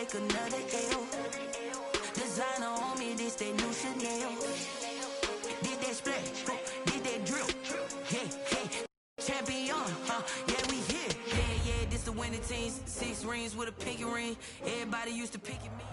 take another L. Designer on me, this that new Chanel. Did that splash, did that drill. Yeah, champion, yeah, we here. Yeah, this the winning team. 6 rings with a pinky ring. Everybody used to pick at me.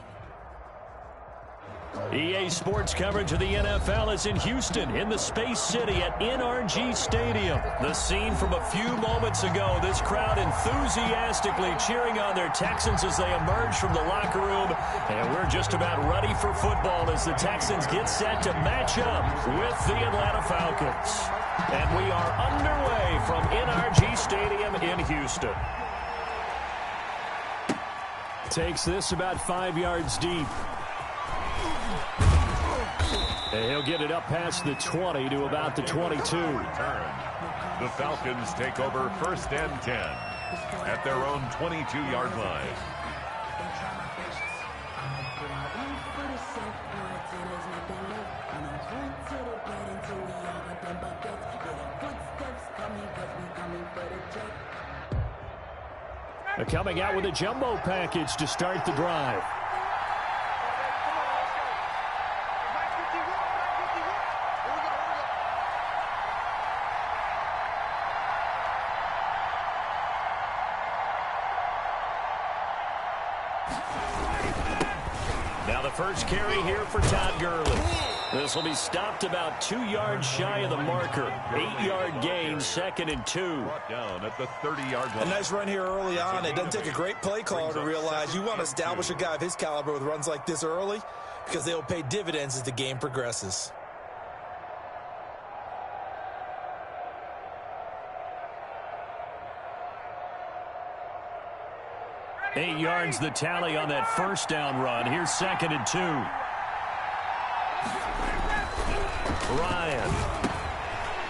EA Sports coverage of the NFL is in Houston, in the Space City at NRG Stadium. The scene from a few moments ago, this crowd enthusiastically cheering on their Texans as they emerge from the locker room. And we're just about ready for football as the Texans get set to match up with the Atlanta Falcons. And we are underway from NRG Stadium in Houston. Takes this about 5 yards deep. And he'll get it up past the 20 to about the 22. The Falcons take over 1st and 10 at their own 22-yard line. They're coming out with a jumbo package to start the drive. First carry here for Todd Gurley. This will be stopped about 2 yards shy of the marker. 8-yard gain, 2nd and 2. Brought down at the 30-yard line. A nice run here early on. It doesn't take a great play caller to realize you want to establish a guy of his caliber with runs like this early because they'll pay dividends as the game progresses. Eight yards the tally on that first down run. Here's 2nd and 2. Ryan.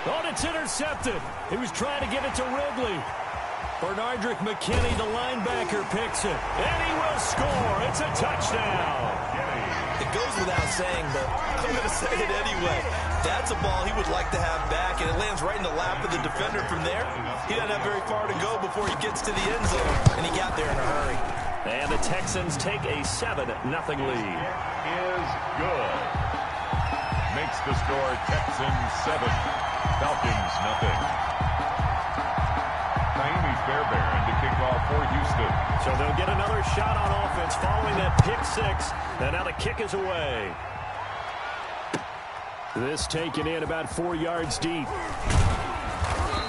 Oh, it's intercepted. He was trying to get it to Ridley. Bernardrick McKinney, the linebacker, picks it. And he will score. It's a touchdown. It goes without saying, but I'm going to say it anyway. That's a ball he would like to have back, and it lands right in the lap of the defender from there. He doesn't have very far to go before he gets to the end zone, and he got there in a hurry. And the Texans take a 7-0 lead. Is good. Makes the score Texans 7, Falcons 0. Fairbairn to kick off for Houston. So they'll get another shot on offense following that pick-6, and now the kick is away. This taken in about 4 yards deep.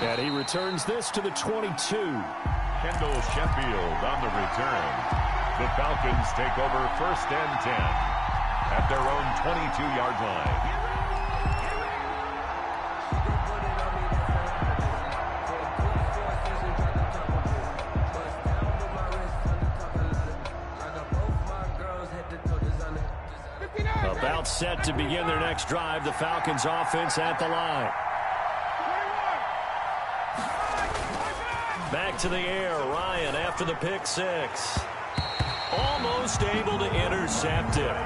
And he returns this to the 22. Kendall Sheffield on the return. The Falcons take over 1st and 10 at their own 22-yard line. About set to begin their next drive. The Falcons offense at the line. Back to the air. Ryan after the pick-6. Almost able to intercept it.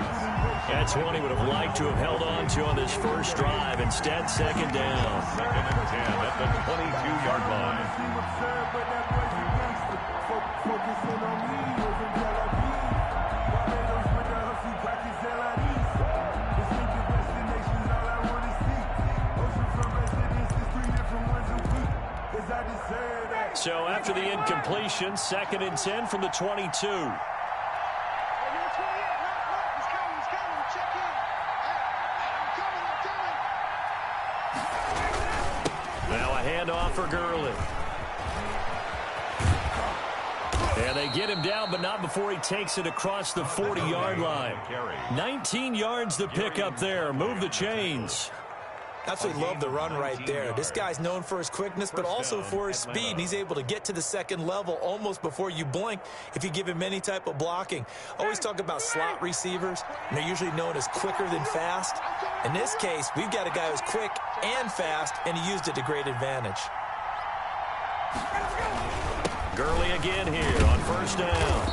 That's one he would have liked to have held on to on this first drive. Instead, 2nd down. 2nd and 10 at the 22-yard line. So after the incompletion, 2nd and 10 from the 22. Now a handoff for Gurley. And they get him down, but not before he takes it across the 40-yard line. 19 yards the pick up there. Move the chains. Absolutely love the run right there. This guy's known for his quickness, but also for his speed, and he's able to get to the 2nd level almost before you blink if you give him any type of blocking. Always talk about slot receivers, and they're usually known as quicker than fast. In this case, we've got a guy who's quick and fast, and he used it to great advantage. Gurley again here on 1st down.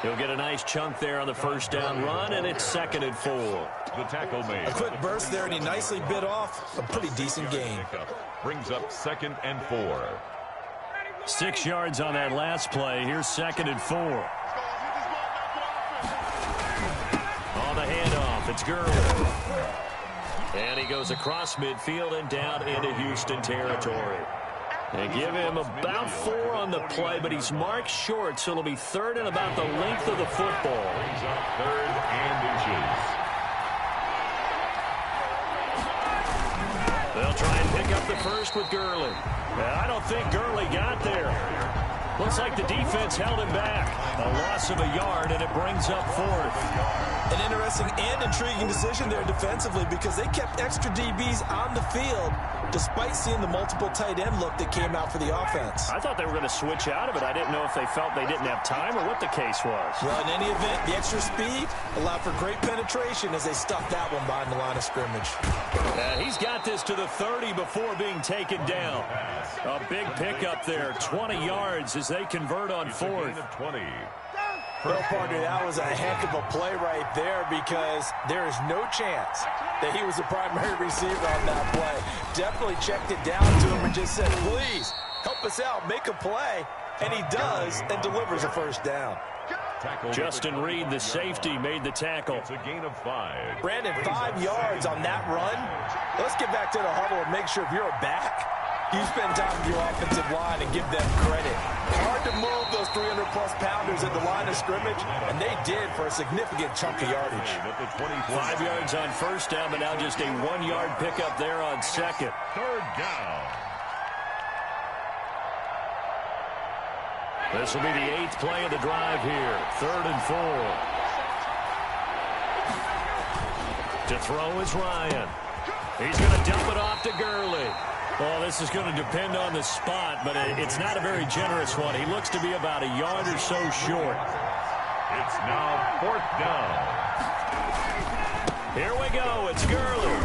He'll get a nice chunk there on the 1st down run, and it's 2nd and 4. The tackle made. A quick burst there, and he nicely bit off a pretty decent gain. Brings up 2nd and 4. 6 yards on that last play. Here's 2nd and 4. It's Gurley. And he goes across midfield and down into Houston territory. They give him about 4 on the play, but he's marked short, so it'll be 3rd and about the length of the football. Brings up 3rd and inches. They'll try and pick up the first with Gurley. I don't think Gurley got there. Looks like the defense held him back. A loss of a yard, and it brings up 4th. An interesting and intriguing decision there defensively because they kept extra DBs on the field despite seeing the multiple tight end look that came out for the offense. I thought they were going to switch out of it. I didn't know if they felt they didn't have time or what the case was. Well, in any event, the extra speed allowed for great penetration as they stuffed that one behind the line of scrimmage. He's got this to the 30 before being taken down. A big pickup there, 20 yards as they convert on 4th. 20. Well, partner, that was a heck of a play right there because there is no chance that he was the primary receiver on that play. Definitely checked it down to him and just said, please, help us out, make a play. And he does and delivers a first down. Justin Reed, the safety, made the tackle. It's a gain of 5. Brandon, 5 yards on that run. Let's get back to the huddle and make sure if you're a back, you spend time with your offensive line and give them credit. Hard to move those 300-plus pounders at the line of scrimmage, and they did for a significant chunk of yardage. 5 yards on first down, but now just a 1-yard pickup there on second. 3rd down. This will be the 8th play of the drive here. 3rd and 4. To throw is Ryan. He's going to dump it off to Gurley. Well, this is going to depend on the spot, but it's not a very generous one. He looks to be about a yard or so short. It's now 4th down. Here we go. It's Gurley.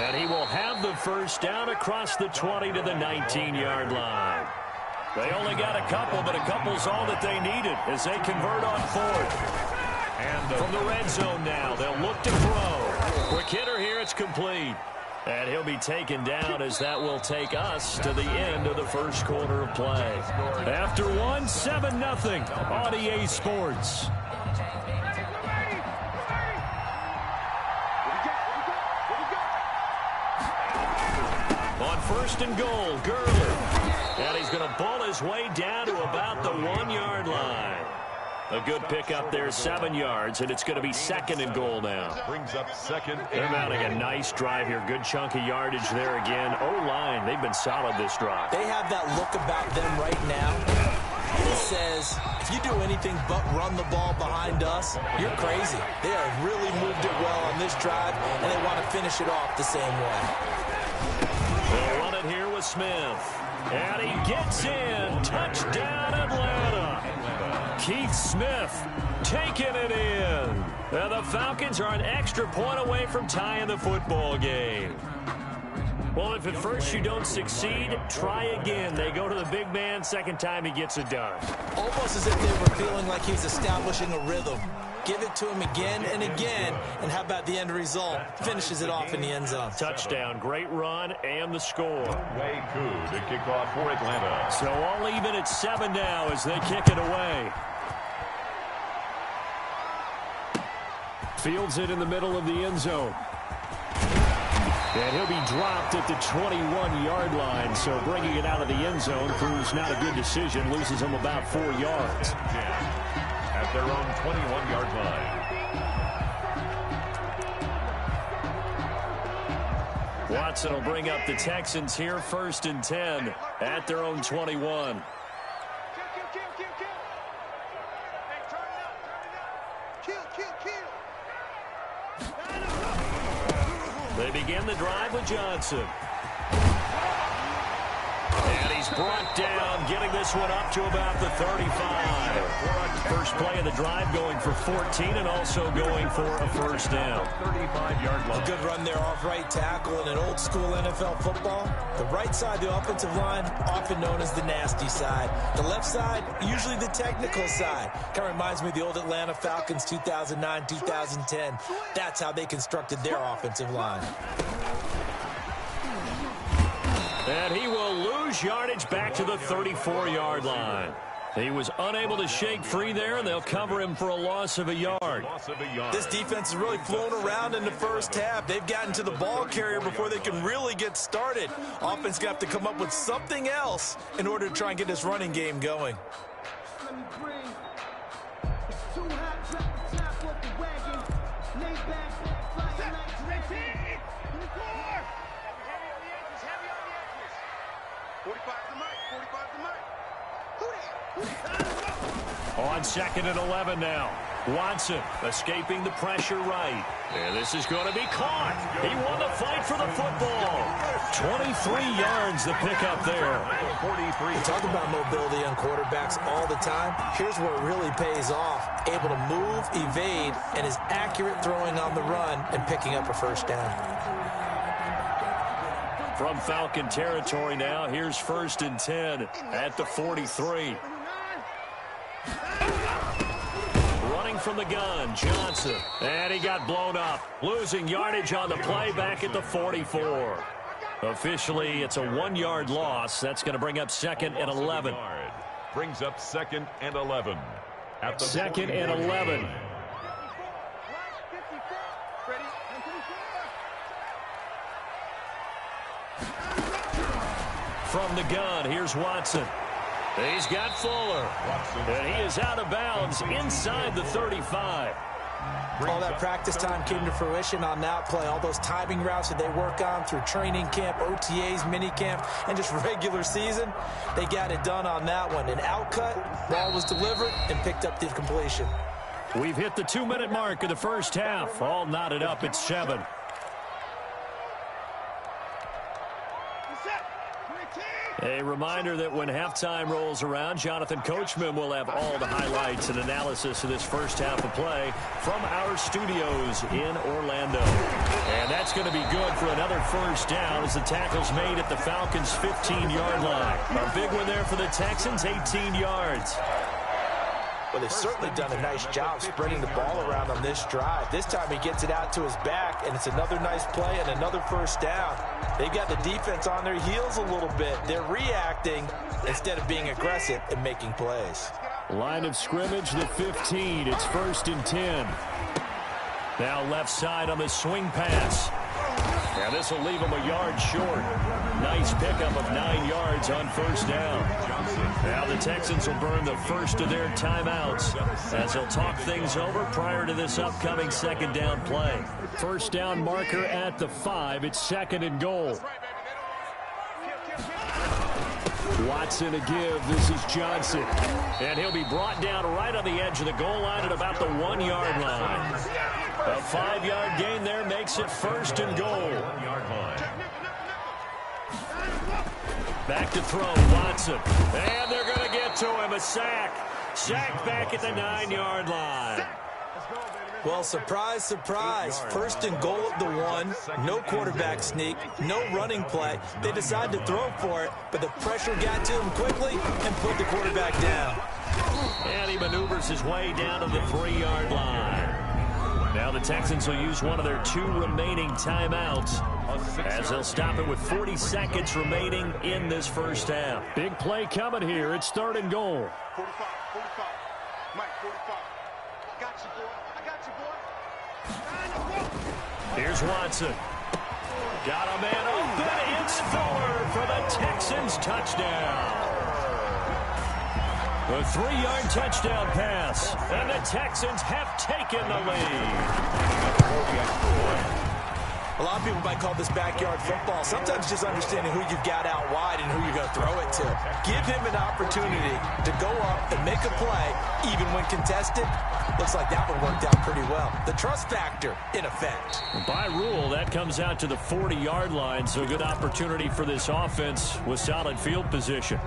And he will have the first down across the 20 to the 19-yard line. They only got a couple, but a couple's all that they needed as they convert on 4th. And from the red zone now, they'll look to throw. Quick hitter here. It's complete. And he'll be taken down as that will take us to the end of the first quarter of play. After 1, 7-0 on EA Sports. On 1st and goal, Gurley. And he's going to ball his way down to about the 1-yard line. A good pickup there, 7 yards, and it's going to be 2nd and goal now. Brings up 2nd. They're mounting a nice drive here. Good chunk of yardage there again. O-line, they've been solid this drive. They have that look about them right now that says, if you do anything but run the ball behind us, you're crazy. They have really moved it well on this drive, and they want to finish it off the same way. They'll run it here with Smith. And he gets in. Touchdown, Atlanta. Keith Smith taking it in. And the Falcons are an extra point away from tying the football game. Well, if at first you don't succeed, try again. They go to the big man. Second time he gets it done. Almost as if they were feeling like he's establishing a rhythm. Give it to him again and again. And how about the end result? Finishes it off in the end zone. Touchdown. Great run and the score. Way coup to kick off for Atlanta. So all even at 7 now as they kick it away. Fields it in the middle of the end zone. And he'll be dropped at the 21-yard line. So bringing it out of the end zone proves not a good decision. Loses him about 4 yards. At their own 21-yard line. Watson will bring up the Texans here 1st and 10 at their own 21. They begin the drive with Johnson. And he's brought down, getting this one up to about the 35. First play of the drive going for 14 and also going for a first down. 35-yard line. A good run there off right tackle in an old school NFL football. The right side of the offensive line, often known as the nasty side. The left side, usually the technical side. Kind of reminds me of the old Atlanta Falcons 2009, 2010. That's how they constructed their offensive line. And he will lose yardage back to the 34-yard line. He was unable to shake free there, and they'll cover him for a loss of a yard. This defense is really flown around in the first half. They've gotten to the ball carrier before they can really get started. Offense got to come up with something else in order to try and get this running game going. On 2nd and 11 now. Watson escaping the pressure right. And this is going to be caught. He won the fight for the football. 23 yards the pickup there. We talk about mobility on quarterbacks all the time. Here's where it really pays off. Able to move, evade, and is accurate throwing on the run and picking up a first down. From Falcon territory now, here's 1st and 10 at the 43. Running from the gun, Johnson. And he got blown up. Losing yardage on the play back at the 44. Officially, it's a 1-yard loss. That's going to bring up 2nd and 11. Brings up 2nd and 11. At the 2nd and 11. From the gun, here's Watson. He's got Fuller. And he is out of bounds inside the 35. All that practice time came to fruition on that play. All those timing routes that they work on through training camp, OTAs, minicamp, and just regular season, they got it done on that one. An outcut, ball was delivered, and picked up the completion. We've hit the 2-minute mark of the first half. All knotted up at 7. A reminder that when halftime rolls around, Jonathan Coachman will have all the highlights and analysis of this first half of play from our studios in Orlando. And that's going to be good for another first down as the tackle's made at the Falcons' 15-yard line. A big one there for the Texans, 18 yards. Well, they've certainly done a nice job spreading the ball around on this drive. This time he gets it out to his back, and it's another nice play and another first down. They've got the defense on their heels a little bit. They're reacting instead of being aggressive and making plays. Line of scrimmage, the 15. It's 1st and 10. Now left side on the swing pass. And this will leave him a yard short. Nice pickup of 9 yards on first down. Now the Texans will burn the first of their timeouts as they'll talk things over prior to this upcoming 2nd down play. First down marker at the 5. It's 2nd and goal. Watson a give. This is Johnson. And he'll be brought down right on the edge of the goal line at about the 1-yard line. A 5-yard gain there makes it 1st and goal. Back to throw, Watson. And they're going to get to him. A sack. Sacked back at the 9-yard line. Well, surprise, surprise. 1st and goal at the 1. No quarterback sneak. No running play. They decide to throw for it, but the pressure got to him quickly and put the quarterback down. And he maneuvers his way down to the 3-yard line. Now the Texans will use one of their 2 remaining timeouts as they'll stop it with 40 seconds remaining in this first half. Big play coming here. It's 3rd and goal. 45. Mike, 45. Got you, boy. I got you, boy. Here's Watson. Got a man open. It's Fuller for the Texans touchdown. A 3-yard touchdown pass, and the Texans have taken the lead. A lot of people might call this backyard football. Sometimes just understanding who you've got out wide and who you're going to throw it to. Give him an opportunity to go up and make a play, even when contested. Looks like that one worked out pretty well. The trust factor, in effect. By rule, that comes out to the 40-yard line, so good opportunity for this offense with solid field position.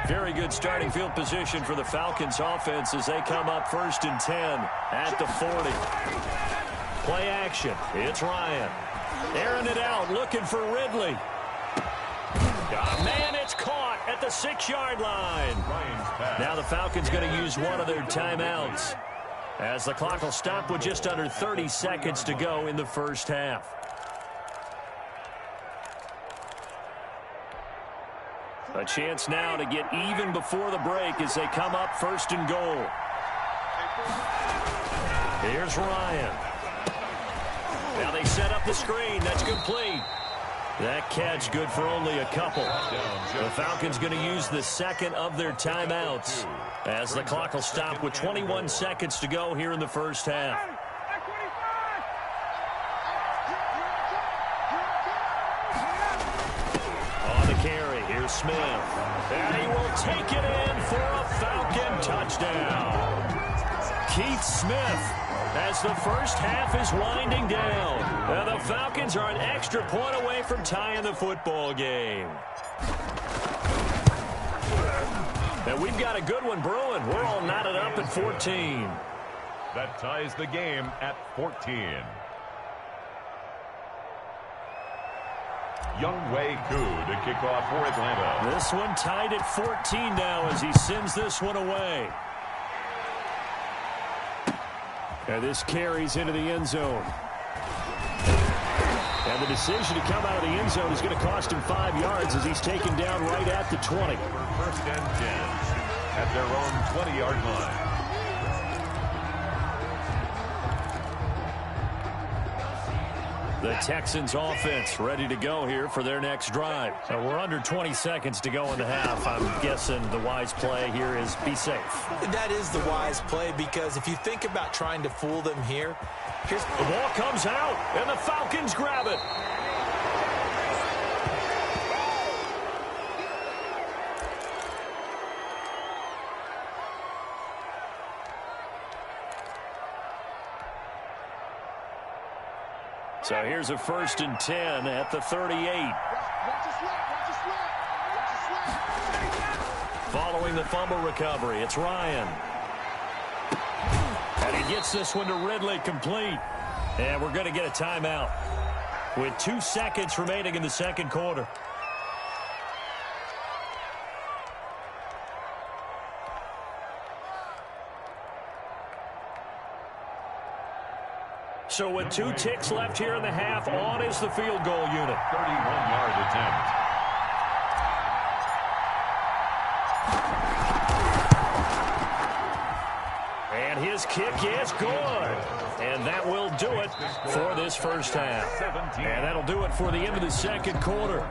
Very good starting field position for the Falcons offense as they come up 1st and 10 at the 40. Play action. It's Ryan. Airing it out, looking for Ridley. Man, it's caught at the 6-yard line. Now the Falcons going to use one of their timeouts as the clock will stop with just under 30 seconds to go in the first half. A chance now to get even before the break as they come up 1st and goal. Here's Ryan. Now they set up the screen. That's complete. That catch good for only a couple. The Falcons going to use the second of their timeouts as the clock will stop with 21 seconds to go here in the first half. On the carry, here's Smith. And he will take it in for a Falcon touchdown. Keith Smith, as the first half is winding down. And the Falcons are an extra point away from tying the football game. And we've got a good one brewing. We're all knotted up at 14. That ties the game at 14. Younghoe Koo to kick off for Atlanta. This one tied at 14 now as he sends this one away. And this carries into the end zone. And the decision to come out of the end zone is going to cost him 5 yards as he's taken down right at the 20. 1st and 10 at their own 20-yard line. The Texans offense ready to go here for their next drive. So we're under 20 seconds to go in the half. I'm guessing the wise play here is be safe. That is the wise play because if you think about trying to fool them here, the ball comes out and the Falcons grab it. So here's a 1st and 10 at the 38. Following the fumble recovery, it's Ryan. And he gets this one to Ridley complete. And we're going to get a timeout with 2 seconds remaining in the second quarter. So with 2 ticks left here in the half, on is the field goal unit. 31-yard attempt. And his kick is good. And that will do it for this first half. And that'll do it for the end of the second quarter.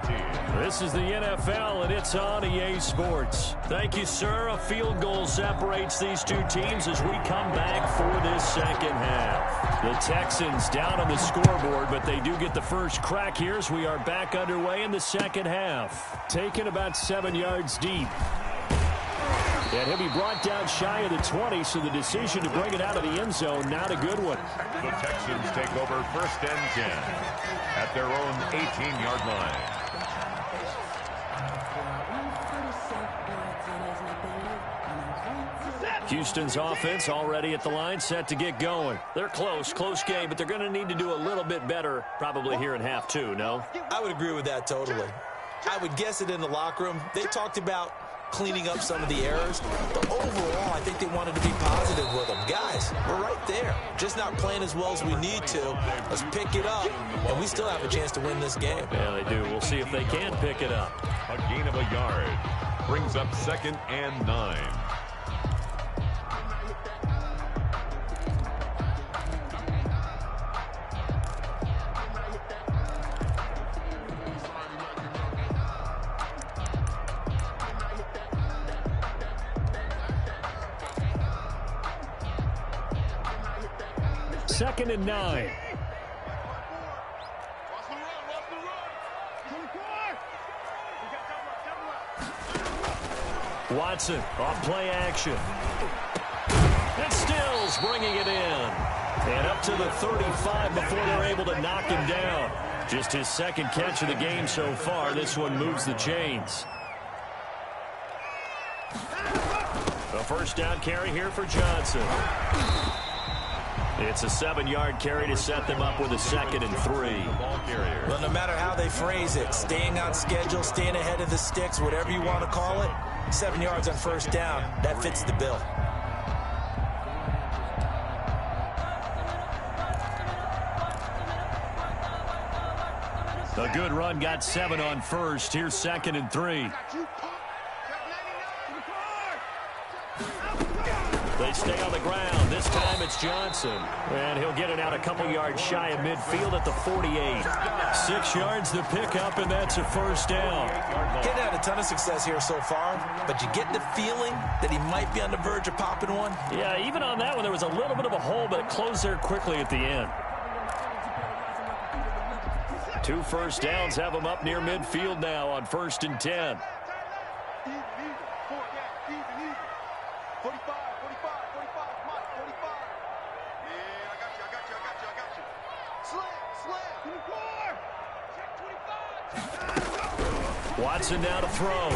This is the NFL, and it's on EA Sports. Thank you, sir. A field goal separates these two teams as we come back for this second half. The Texans down on the scoreboard, but they do get the first crack here as we are back underway in the second half. Taken about 7 yards deep. And he'll be brought down shy of the 20, so the decision to bring it out of the end zone, not a good one. The Texans take over 1st and 10 at their own 18-yard line. Houston's offense already at the line, set to get going. They're close game, but they're going to need to do a little bit better probably here in half 2, no? I would agree with that totally. I would guess it in the locker room. They talked about cleaning up some of the errors, but overall, I think they wanted to be positive with them. Guys, we're right there. Just not playing as well as we need to. Let's pick it up, and we still have a chance to win this game. Yeah, they do. We'll see if they can pick it up. A gain of a yard brings up 2nd and 9. Second and 9. Watson off play action. And Stills bringing it in. And up to the 35 before they're able to knock him down. Just his second catch of the game so far. This one moves the chains. A first down carry here for Johnson. It's a 7-yard carry to set them up with a 2nd and 3. Well, no matter how they phrase it, staying on schedule, staying ahead of the sticks, whatever you want to call it, 7 yards on first down, that fits the bill. A good run, got 7 on first. Here's 2nd and 3. They stay on the ground. This time it's Johnson. And he'll get it out a couple yards shy of midfield at the 48. 6 yards to pick up, and that's a first down. Getting had a ton of success here so far, but you get the feeling that he might be on the verge of popping one. Yeah, even on that one, there was a little bit of a hole, but it closed there quickly at the end. 2 first downs have them up near midfield now on 1st and 10. 45. Watson now to throw.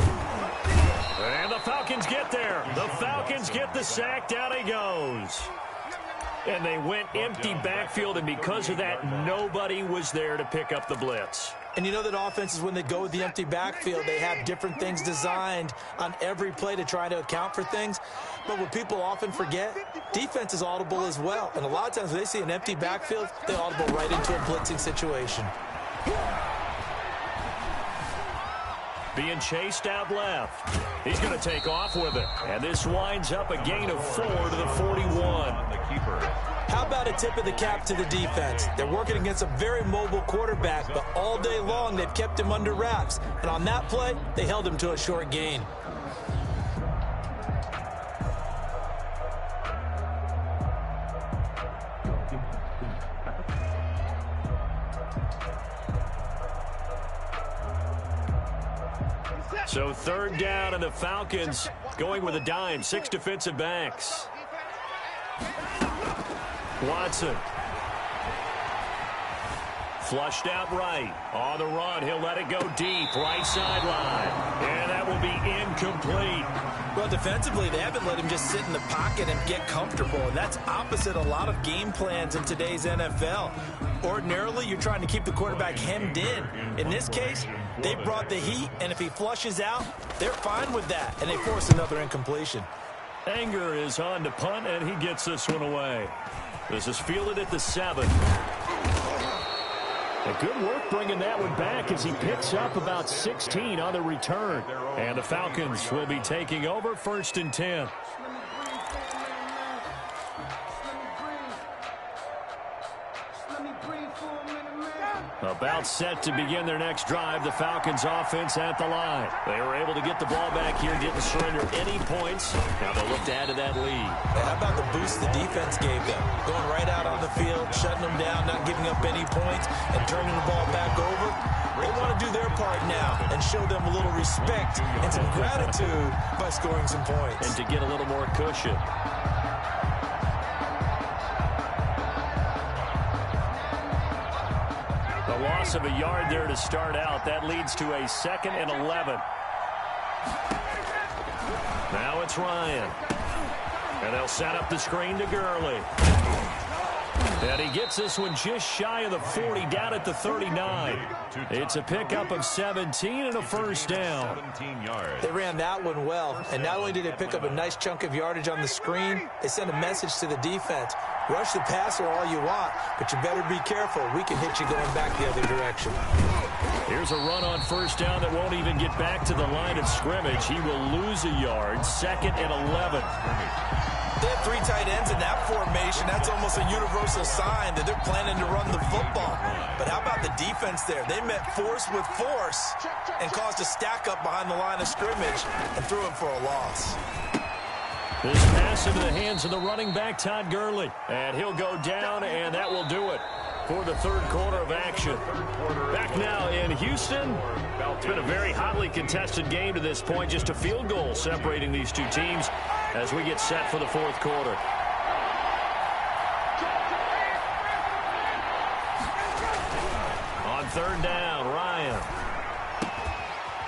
And the Falcons get there. The Falcons get the sack. Down he goes. And they went empty backfield, and because of that, nobody was there to pick up the blitz. And you know that offenses, when they go with the empty backfield, they have different things designed on every play to try to account for things. But what people often forget, defense is audible as well. And a lot of times when they see an empty backfield, they audible right into a blitzing situation. Being chased out left. He's going to take off with it. And this winds up a gain of 4 to the 41. How about a tip of the cap to the defense? They're working against a very mobile quarterback, but all day long they've kept him under wraps. And on that play, they held him to a short gain. So 3rd down, and the Falcons going with a dime. 6 defensive backs. Watson. Flushed out right. On the run, he'll let it go deep. Right sideline. And that will be incomplete. Well, defensively, they haven't let him just sit in the pocket and get comfortable. And that's opposite a lot of game plans in today's NFL. Ordinarily, you're trying to keep the quarterback hemmed in. In this case, they brought the heat, and if he flushes out, they're fine with that, and they force another incompletion. Anger is on to punt, and he gets this one away. This is fielded at the 7. A good work bringing that one back as he picks up about 16 on the return. And the Falcons will be taking over 1st and 10. About set to begin their next drive, the Falcons offense at the line. They were able to get the ball back here, didn't surrender any points. Now they'll look to add to that lead. How about the boost the defense gave them? Going right out on the field, shutting them down, not giving up any points, and turning the ball back over. They want to do their part now and show them a little respect and some gratitude by scoring some points. And to get a little more cushion. A loss of a yard there to start out. That leads to a 2nd and 11. Now it's Ryan. And they'll set up the screen to Gurley. And he gets this one just shy of the 40, down at the 39. It's a pickup of 17 and a first down. 17 yards. They ran that one well, and not only did they pick up a nice chunk of yardage on the screen, they sent a message to the defense. Rush the passer all you want, but you better be careful. We can hit you going back the other direction. Here's a run on first down that won't even get back to the line of scrimmage. He will lose a yard. 2nd and 11. They have 3 tight ends in that formation. That's almost a universal sign that they're planning to run the football. But how about the defense there? They met force with force and caused a stack up behind the line of scrimmage and threw it for a loss. This pass into the hands of the running back, Todd Gurley. And he'll go down, and that will do it for the 3rd quarter of action. Back now in Houston. It's been a very hotly contested game to this point. Just a field goal separating these two teams as we get set for the 4th quarter. On 3rd down, Ryan.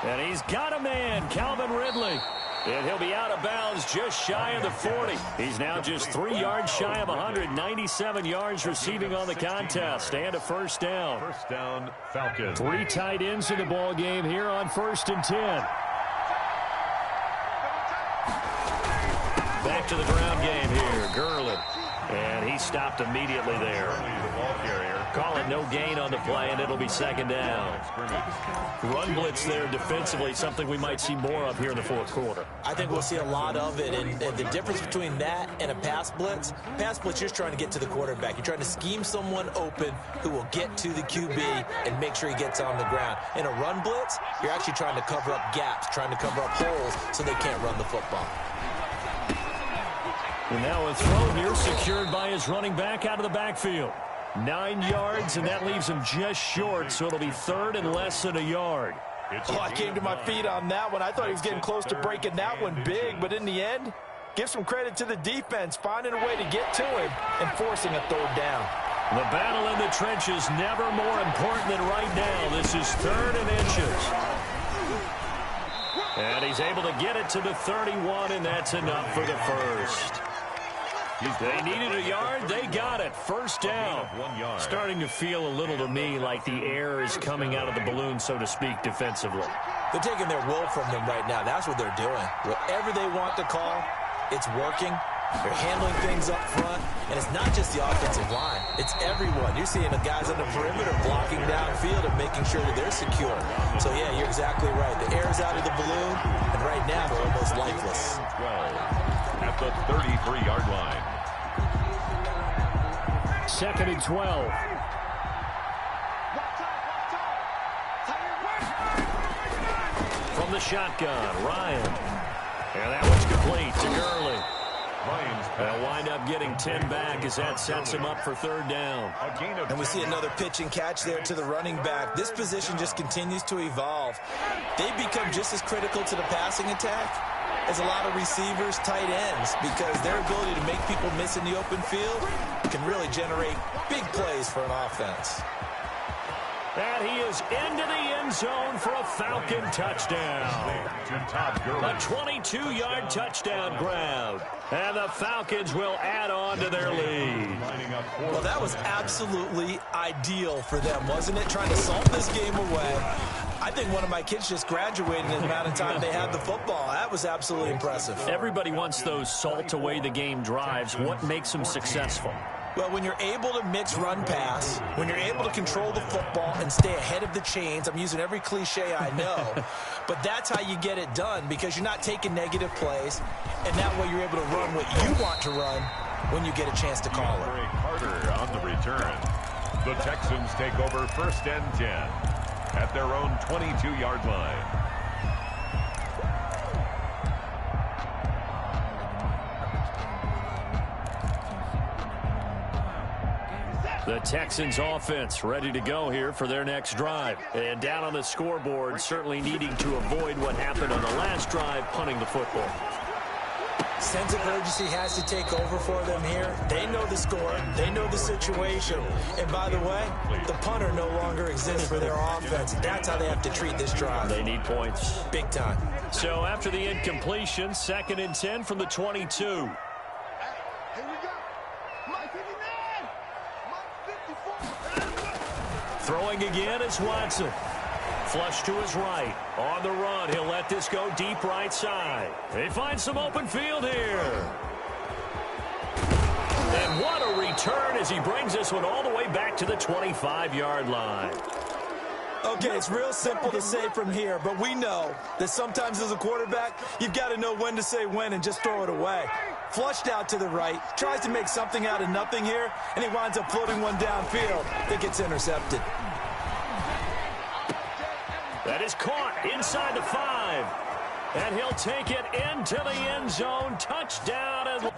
And he's got a man, Calvin Ridley. And he'll be out of bounds just shy of the 40. He's now just 3 yards shy of 197 yards receiving on the contest. And a first down. First down, Falcons. 3 tight ends in the ball game here on 1st and 10. Back to the ground game here. Gurley. And he stopped immediately there. The ball carrier. Call it no gain on the play, and it'll be second down. Run blitz there defensively, something we might see more of here in the fourth quarter. I think we'll see a lot of it, and the difference between that and a pass blitz, you're just trying to get to the quarterback. You're trying to scheme someone open who will get to the QB and make sure he gets on the ground. In a run blitz, you're actually trying to cover up gaps, trying to cover up holes so they can't run the football. And now a throw here secured by his running back out of the backfield. 9 yards, and that leaves him just short, so it'll be third and less than a yard. Oh, I came to my feet on that one. I thought he was getting close to breaking that one big, but in the end, give some credit to the defense, finding a way to get to him and forcing a third down. The battle in the trenches never more important than right now. This is third and inches. And he's able to get it to the 31, and that's enough for the first. They needed a yard. They got it. First down. 1 yard. Starting to feel a little to me like the air is coming out of the balloon, so to speak, defensively. They're taking their will from them right now. That's what they're doing. Whatever they want to call, it's working. They're handling things up front, and it's not just the offensive line. It's everyone. You're seeing the guys on the perimeter blocking downfield and making sure that they're secure. So, yeah, you're exactly right. The air's out of the balloon, and right now they're almost lifeless. 12 at the 33-yard line. Second and 12. From the shotgun, Ryan. And that one's complete to Gurley. They'll wind up getting 10 back as that sets him up for third down. And we see another pitch and catch there to the running back. This position just continues to evolve. They become just as critical to the passing attack as a lot of receivers, tight ends, because their ability to make people miss in the open field can really generate big plays for an offense. And he is into the end zone for a Falcon touchdown. A 22-yard touchdown grab. And the Falcons will add on to their lead. Well, that was absolutely ideal for them, wasn't it? Trying to salt this game away. I think one of my kids just graduated in the amount of time they had the football. That was absolutely impressive. Everybody wants those salt away the game drives. What makes them successful? Well, when you're able to mix run-pass, when you're able to control the football and stay ahead of the chains, I'm using every cliche I know, but that's how you get it done because you're not taking negative plays, and that way you're able to run what you want to run when you get a chance to call it. Carter on the return. The Texans take over first and 10 at their own 22-yard line. The Texans offense ready to go here for their next drive. And down on the scoreboard, certainly needing to avoid what happened on the last drive, punting the football. Sense of urgency has to take over for them here. They know the score. They know the situation. And by the way, the punter no longer exists for their offense. That's how they have to treat this drive. They need points. Big time. So after the incompletion, second and 10 from the 22. Here we go. Mike 59. Mike 54. Throwing again is Watson. Flush to his right. On the run, he'll let this go deep right side. They find some open field here. And what a return as he brings this one all the way back to the 25-yard line. Okay, it's real simple to say from here, but we know that sometimes as a quarterback, you've got to know when to say when and just throw it away. Flushed out to the right, tries to make something out of nothing here, and he winds up floating one downfield that gets intercepted. That is caught inside the 5. And he'll take it into the end zone. Touchdown.